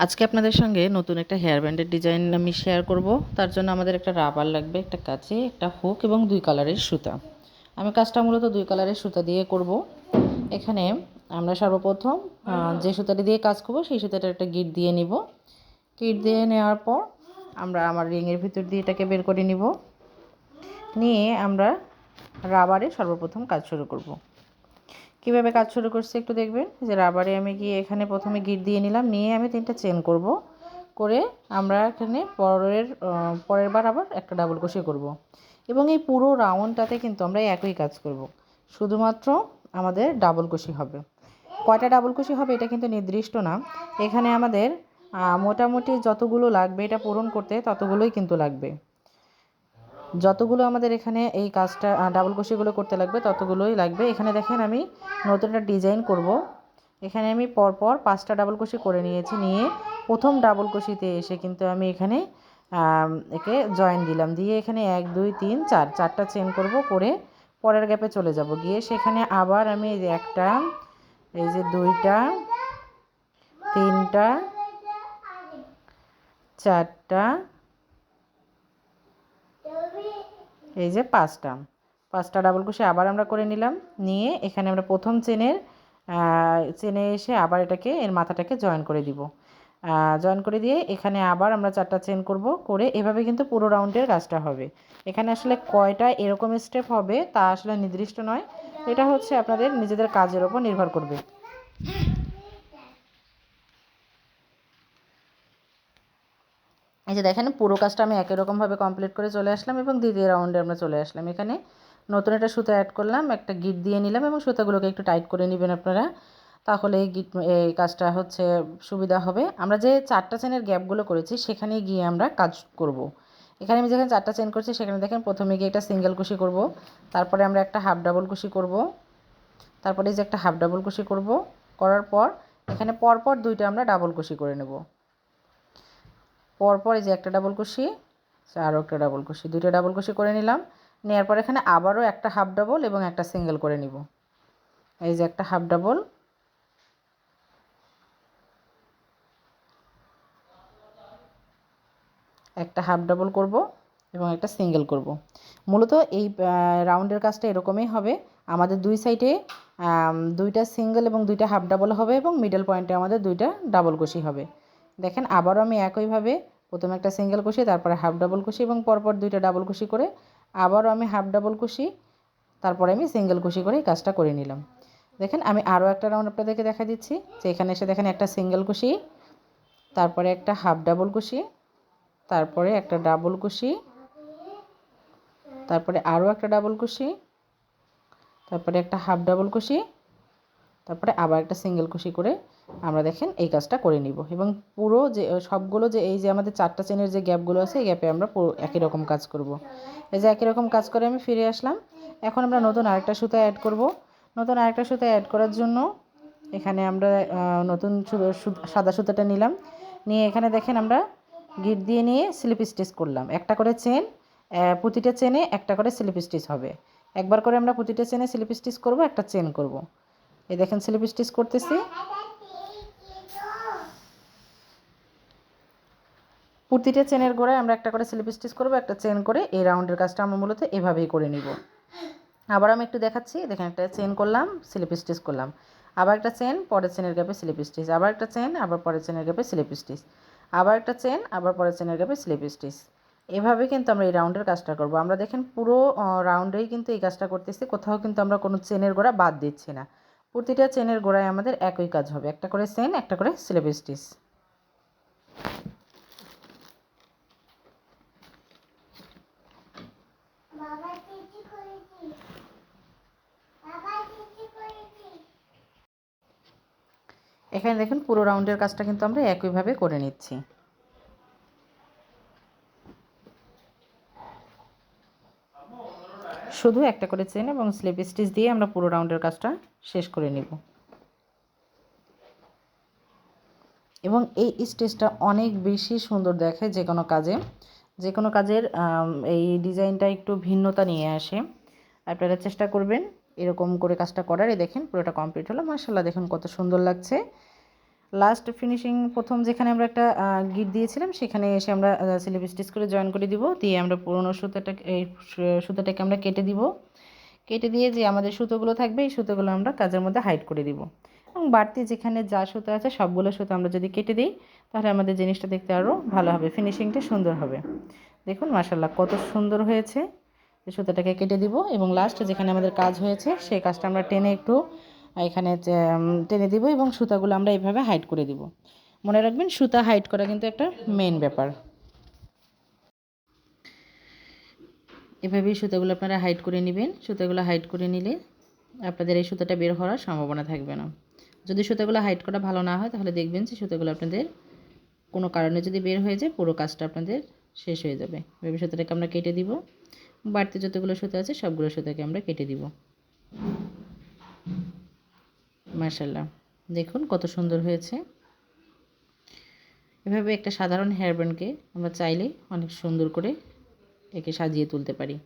আজকে আপনাদের সঙ্গে নতুন একটা হেয়ার ব্যান্ডের ডিজাইন আমি শেয়ার করব। তার জন্য আমাদের একটা রাবার লাগবে, একটা কাঁচি, একটা হুক এবং 2 কালারের সুতা। আমি কাজটা মূলত 2 কালারের সুতা দিয়ে করব। এখানে আমরা সর্বপ্রথম যে সুতাটি দিয়ে কাজ করব সেই সুতাটার একটা গিট দিয়ে নিব। গিট দিয়ে নেওয়ার পর আমরা আমার রিংয়ের ভিতর দিয়ে এটাকে বের করে নিব। নিয়ে আমরা রাবারে সর্বপ্রথম কাজ শুরু করব। কীভাবে কাজ শুরু করছি একটু দেখবেন। যে রাবারে আমি গিয়ে এখানে প্রথমে গিট দিয়ে নিলাম, নিয়ে আমি 3টা চেন করব। করে আমরা এখানে পরের বার আবার একটা ডাবল ক্রোশে করব। এবং এই পুরো রাউন্ডটাতে কিন্তু আমরা একই কাজ করব, শুধুমাত্র আমাদের ডাবল ক্রোশে হবে। কয়টা ডাবল ক্রোশে হবে এটা কিন্তু নির্দিষ্ট না। এখানে আমাদের মোটামুটি যতগুলো লাগবে এটা পূরণ করতে ততগুলোই কিন্তু লাগবে। যতগুলো আমাদের এখানে এই কাজটা ডাবল ক্রোশেগুলো করতে লাগবে ততগুলোই লাগবে। এখানে দেখেন আমি নতুন একটা ডিজাইন করব। এখানে আমি পরপর 5টা ডাবল ক্রোশে করে নিয়েছি। নিয়ে প্রথম ডাবল ক্রোশেতে এসে কিন্তু আমি এখানে একে জয়েন দিলাম, দিয়ে এখানে 1 2 3 4 4টা চেন করব। করে পরের গ্যাপে চলে যাব, গিয়ে সেখানে আবার আমি এই যে একটা, এই যে 2টা, 3টা, 4টা, এই যে 5টা ডাবল ক্রোশে আবার আমরা করে নিলাম। নিয়ে এখানে আমরা প্রথম চেনে এসে আবার এটাকে এর মাথাটাকে জয়েন করে দিব। জয়েন করে দিয়ে এখানে আবার আমরা 4টা চেন করব। করে এভাবে কিন্তু পুরো রাউন্ডের কাজটা হবে। এখানে আসলে কয়টা এরকম স্টেপ হবে তা আসলে নির্দিষ্ট নয়, এটা হচ্ছে আপনাদের নিজেদের কাজের ওপর নির্ভর করবে। এই যে দেখেন পুরো কাজটা আমি একই রকমভাবে কমপ্লিট করে চলে আসলাম এবং দ্বিতীয় রাউন্ডে আমরা চলে আসলাম। এখানে নতুন একটা সুতা অ্যাড করলাম, একটা গিট দিয়ে নিলাম এবং সুতাগুলোকে একটু টাইট করে নেবেন আপনারা, তাহলে এই কাজটা হচ্ছে সুবিধা হবে। আমরা যে 4টা চেনের গ্যাপগুলো করেছি সেখানে গিয়ে আমরা কাজ করব। এখানে আমি যেখানে 4টা চেন করছি সেখানে দেখেন প্রথমে গিয়ে একটা সিঙ্গেল কুশি করব, তারপরে আমরা একটা হাফ ডাবল কুশি করব, তারপরে এই যে একটা হাফ ডাবল কুশি করব। করার পর এখানে পরপর 2টা আমরা ডাবল কুশি করে নেব। পরপর এই যে একটা ডাবল কুশি, আরও একটা ডাবল কুশি, 2টা ডাবল কুশি করে নিলাম। নেওয়ার পর এখানে আবারও একটা হাফ ডাবল এবং একটা সিঙ্গেল করে নিব। এই যে একটা হাফ ডাবল, একটা হাফ ডাবল করব এবং একটা সিঙ্গেল করব। মূলত এই রাউন্ডের কাজটা এরকমই হবে। আমাদের 2 সাইডে 2টা সিঙ্গেল এবং 2টা হাফ ডাবল হবে এবং মিডল পয়েন্টে আমাদের 2টা ডাবল কুশি হবে। দেখেন আবারও আমি একইভাবে প্রথমে একটা সিঙ্গেল কুশি, তারপরে হাফ ডাবল কুশি এবং পরপর 2টা ডাবল কুশি করে আবারও আমি হাফ ডাবল কুশি, তারপরে আমি সিঙ্গেল কুশি করে এই কাজটা করে নিলাম। দেখেন আমি আরও একটা রাউন্ড আপনাদেরকে দেখা দিচ্ছি। যে এখানে এসে দেখেন একটা সিঙ্গেল কুশি, তারপরে একটা হাফ ডাবল কুশি, তারপরে একটা ডাবল কুশি, তারপরে আরও একটা ডাবল কুশি, তারপরে একটা হাফ ডাবল কুশি, তারপরে আবার একটা সিঙ্গেল কুশি করে আমরা দেখেন এই কাজটা করে নিব। এবং পুরো যে সবগুলো যে এই যে আমাদের 4টা চেনের যে গ্যাপগুলো আছে এই গ্যাপে আমরা পুরো একই রকম কাজ করব। এই যে একই রকম কাজ করে আমি ফিরে আসলাম। এখন আমরা নতুন আরেকটা সুতা অ্যাড করব। নতুন আরেকটা সুতা অ্যাড করার জন্য এখানে আমরা নতুন সাদা সুতাটা নিলাম। নিয়ে এখানে দেখেন আমরা গিট দিয়ে নিয়ে স্লিপ স্টিচ করলাম। একটা করে চেন, প্রতিটা চেনে একটা করে স্লিপ স্টিচ হবে। একবার করে আমরা প্রতিটা চেনে স্লিপ স্টিচ করব, একটা চেন করব। এই দেখেন স্লিপ স্টিচ করতেছি। প্রতিটা চেনের গোড়ায় আমরা একটা করে স্লিপ স্টিচ করব, একটা চেন করে এই রাউন্ডের কাজটা আমরা মূলত এভাবেই করে নিব। আবার আমি একটু দেখাচ্ছি। দেখেন একটা চেন করলাম, স্লিপ স্টিচ করলাম, আবার একটা চেন, পরের চেনের গ্যাপে স্লিপ স্টিচ, আবার একটা চেন, আবার পরের চেনের গ্যাপে স্লিপ স্টিচ, আবার একটা চেন, আবার পরের চেনের গ্যাপে স্লিপ স্টিচ। এভাবে কিন্তু আমরা এই রাউন্ডের কাজটা করব। আমরা দেখেন পুরো রাউন্ডেই কিন্তু এই কাজটা করতেছি, কোথাও কিন্তু আমরা কোনো চেনের গোড়া বাদ দিচ্ছি না। প্রতিটা চেনের গোড়ায় আমাদের একই কাজ হবে, একটা করে চেন, একটা করে স্লিপ স্টিচ। এখানে দেখুন পুরো রাউন্ডের কাজটা কিন্তু আমরা একইভাবে করে নিচ্ছি। শুধু একটা করে চেন এবং স্লিপ স্টিচ দিয়ে আমরা পুরো রাউন্ডের কাজটা শেষ করে নিব। এবং এই স্টিচটা অনেক বেশি সুন্দর দেখে যে কোনো কাজের এই ডিজাইনটা একটু ভিন্নতা নিয়ে আসে। আপনারা চেষ্টা করবেন এরকম করে কাজটা করার। এই দেখেন পুরোটা কমপ্লিট হলো, মাশাআল্লাহ দেখুন কত সুন্দর লাগছে। লাস্ট ফিনিশিং প্রথম যেখানে আমরা একটা গিট দিয়েছিলাম সেখানে এসে আমরা স্লিপ স্টিচ করে জয়েন করে দিব, দিয়ে আমরা পুরোনো সুতাটাকে এই সুতাটাকে আমরা কেটে দিব। কেটে দিয়ে যে আমাদের সুতোগুলো থাকবে এই সুতোগুলো আমরা কাজের মধ্যে হাইড করে দিব, এবং বাড়তি যেখানে যা সুতো আছে সবগুলো সুতো আমরা যদি কেটে দিই তাহলে আমাদের জিনিসটা দেখতে আরও ভালো হবে, ফিনিশিংটা সুন্দর হবে। দেখুন মাশাআল্লাহ কত সুন্দর হয়েছে। সুতোটাকে কেটে দিব এবং লাস্ট যেখানে আমাদের কাজ হয়েছে সেই কাজটা আমরা টেনে একটু এখানে টেনে দিব এবং সুতাগুলো আমরা এইভাবে হাইড করে দিব। মনে রাখবেন সুতা হাইড করা কিন্তু একটা মেইন ব্যাপার। এভাবেই সুতাগুলো আপনারা হাইড করে নেবেন। সুতাগুলো হাইড করে নিলে আপনাদের এই সুতাটা বের হওয়ার সম্ভাবনা থাকবে না। যদি সুতাগুলো হাইড করা ভালো না হয় তাহলে দেখবেন যে সুতাগুলো আপনাদের কোনো কারণে যদি বের হয়ে যায় পুরো কাজটা আপনাদের শেষ হয়ে যাবে। এভাবে সুতাটাকে আমরা কেটে দিব, বাড়তি যতগুলো সুতা আছে সবগুলো সুতাকে আমরা কেটে দিব। মাশাআল্লাহ দেখুন কত সুন্দর হয়েছে। এভাবে একটা সাধারণ হেয়ার ব্যান্ডকে আমরা চাইলে অনেক সুন্দর করে একে সাজিয়ে তুলতে পারি।